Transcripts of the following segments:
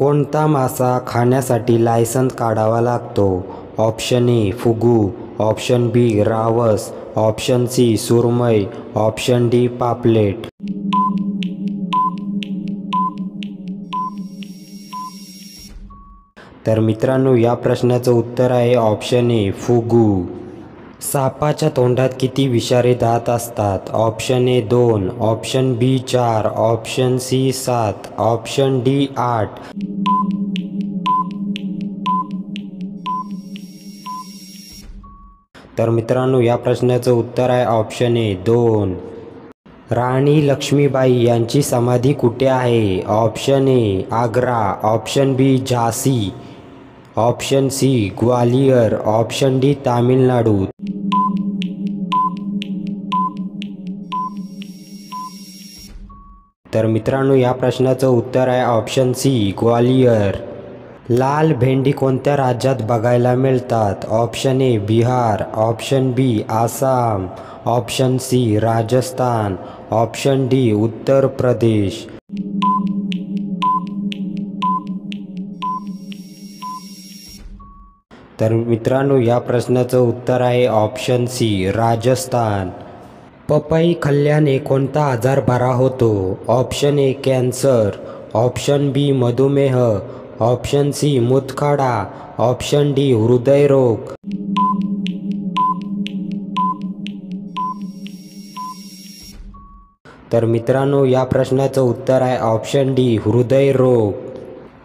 कोणता मासा खाण्यासाठी लायसन्स काढावा लागतो? Option A fugu, option B रावस, ऑप्शन सी सुरमई, ऑप्शन डी पापलेट. तर मित्रांनो, या प्रश्नाचं उत्तर आहे ऑप्शन ए फुगू. सापाच्या तोंडात किती विषारी दात असतात? Option A 2, option B 4, option C 7, option D 8. तर मित्रांनो, या प्रश्नाचं उत्तर आहे ऑप्शन ए 2. राणी लक्ष्मीबाई यांची समाधी कुठे आहे? Option A Agra, option B झाशी, option C Gwalior, option D Tamil Nadu. तर मित्रांनो, या प्रश्नाचं उत्तर आहे ऑप्शन सी ग्वालियर. लाल भेंडी कोणत्या राज्यात बघायला मिळतात? Option A Bihar, option B Assam, option C Rajasthan, option D Uttar Pradesh. तर मित्रांनो, या प्रश्नाचं उत्तर आहे ऑप्शन सी राजस्थान. पपई खाल्ल्याने कोणता आजार बरा होतो? ऑप्शन ए कॅन्सर, ऑप्शन बी मधुमेह, ऑप्शन सी मूतखडा, ऑप्शन डी हृदयरोग. तर मित्रांनो, या प्रश्नाचं उत्तर आहे ऑप्शन डी हृदयरोग.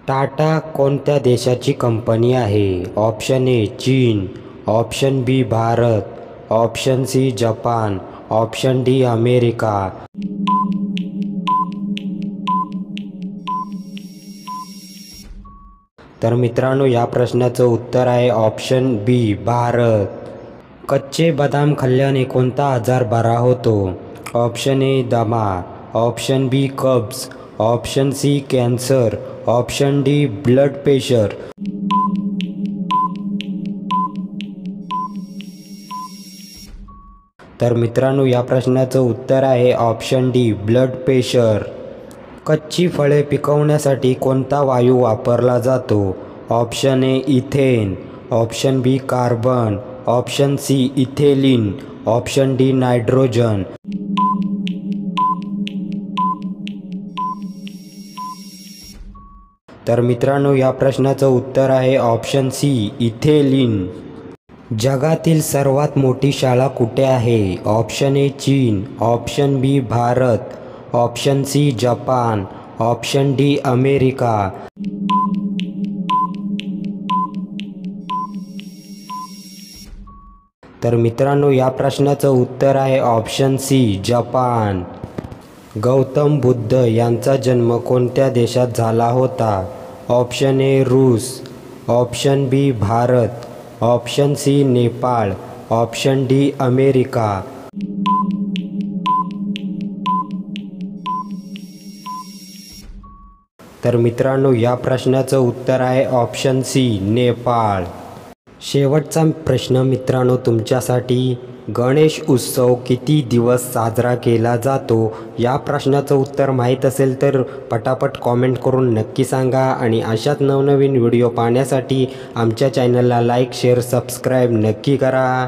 टाटा कोणत्या देशाची कंपनी आहे? ऑप्शन ए चीन, option B Bharat, option C जपान, ऑप्शन डी अमेरिका. तर मित्रांनो, या प्रश्नाचं उत्तर आहे ऑप्शन बी भारत. कच्चे बदाम खाल्ल्याने कोणता आजार बरा होतो? ऑप्शन ए दमा, ऑप्शन बी कब्ज, option C cancer, option D blood pressure. तर मित्रांनो, या प्रश्नाचं उत्तर आहे ऑप्शन डी ब्लड प्रेशर. कच्ची फळे पिकवण्यासाठी कोणता वायू वापरला जातो? Option A ethane, option B carbon, option C ethylene, option D nitrogen. तर मित्रांनो, या प्रश्नाचं उत्तर आहे ऑप्शन सी इथेलिन. जगातील सर्वात मोठी शाळा कुठे आहे? ऑप्शन ए चीन, option B Bharat, option C जपान, ऑप्शन डी अमेरिका. तर मित्रांनो, या प्रश्नाचं उत्तर आहे ऑप्शन सी जपान. गौतम बुद्ध यांचा जन्म कोणत्या देशात झाला होता? ऑप्शन ए रूस, option B Bharat, option C Nepal, option D America. तर मित्रांनो, या प्रश्नाचं उत्तर आहे ऑप्शन सी नेपाळ. शेवटचा प्रश्न मित्रांनो तुमच्यासाठी, गणेश उत्सव किती दिवस साजरा केला जातो? या प्रश्नाचं उत्तर माहीत असेल तर पटापट कॉमेंट करून नक्की सांगा. आणि अशाच नवनवीन व्हिडिओ पाहण्यासाठी आमच्या चॅनलला लाईक, शेअर, सबस्क्राईब नक्की करा.